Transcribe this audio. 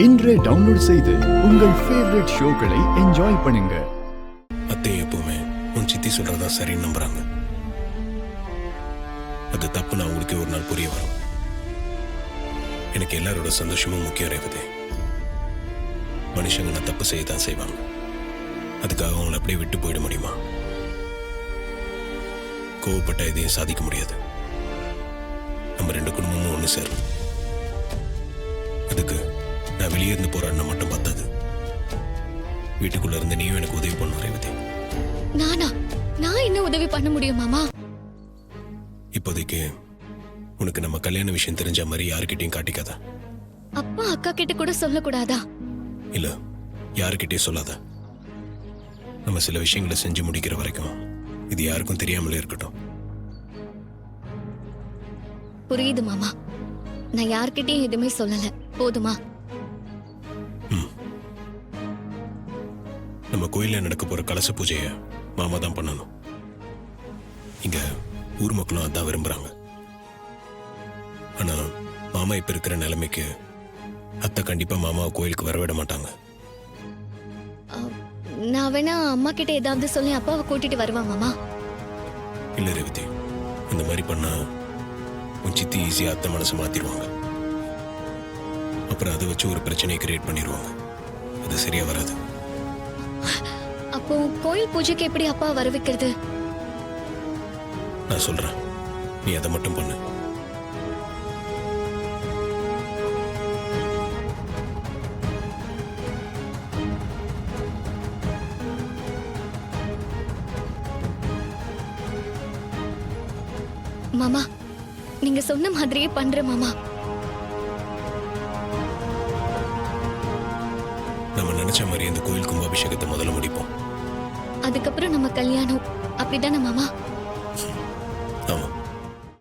இன்றே டவுன்லோட் செய்து உங்கள் ஃபேவரட் ஷோக்களை என்ஜாய் பண்ணுங்க. அத்தை எப்பவுமே உன் சித்தி சொல்றதா சரின்னு நம்புறாங்க. அது தப்பு நான் உங்களுக்கு ஒரு நாள் புரிய வரும். எனக்கு எல்லாரோட சந்தோஷமும் முக்கியம் ரேவதி. மனுஷங்க நான் தப்பு செய்யத்தான் செய்வாங்க. அதுக்காக அவங்களை அப்படியே விட்டு போயிட முடியுமா? கோவப்பட்ட இதையும் சாதிக்க முடியாது. நம்ம ரெண்டு குடும்பமும் ஒன்று சேரும். அதுக்கு நான் வெளியே இருந்து போராடினா மட்டும் பத்தாது. வீட்டுக்குள்ள இருந்து நீயும் எனக்கு உதவி பண்ண ரேவதி. நான் என்ன உதவி பண்ண முடியும் மாமா? இப்போதைக்கு உனக்கு நம்ம கல்யாண விஷயம் தெரிஞ்ச மாதிரி யாருக்கிட்டையும் காட்டிக்காத. அப்பா அக்கா கிட்ட கூட சொல்லக்கூடாதா? இல்ல, யாருக்கிட்டையும் சொல்லாத. நம்ம சில விஷயங்களை செஞ்சு முடிக்கிற வரைக்கும் இது யாருக்கும் தெரியாமலே இருக்கட்டும். புரியுது மாமா. நான் யார்கிட்டயும் எதுவுமே சொல்லல, போதுமா? நம்ம கோயில்ல நடக்க போற கலச பூஜைய மாமா தான் பண்ணணும். இங்க ஊர் மக்களும் அதான் விரும்புறாங்க. ஆனா மாமா இப்ப இருக்கிற நிலைமைக்கு அத்தை கண்டிப்பா மாமாவை கோயிலுக்கு வரவிட மாட்டாங்க. நான் வேணா அம்மா கிட்ட ஏதாவது சொல்லி அப்பாவை கூட்டிட்டு வருவா மாமா. இல்ல ரேவதி, இந்த மாதிரி பண்ணா உன் சித்தி ஈஸியா அத்தை மனசை மாத்திடுவாங்க. அப்புறம் அதை வச்சு ஒரு பிரச்சனையை கிரியேட் பண்ணிடுவாங்க. அது சரியா வராது. அப்போ கோயில் பூஜைக்கு எப்படி அப்பா வர வைக்கிறது? நான் சொல்றேன், நீ அதை மட்டும் பண்ணு. மாமா, நீங்க சொன்ன மாதிரியே பண்ற மாமா. நம்ம நினைச்ச மாதிரி இந்த கோயில் கும்பாபிஷேகத்தை முதல்ல முடிப்போம். அதுக்கப்புறம் நம்ம கல்யாணம், அப்படிதானே மாமா? ஆமா.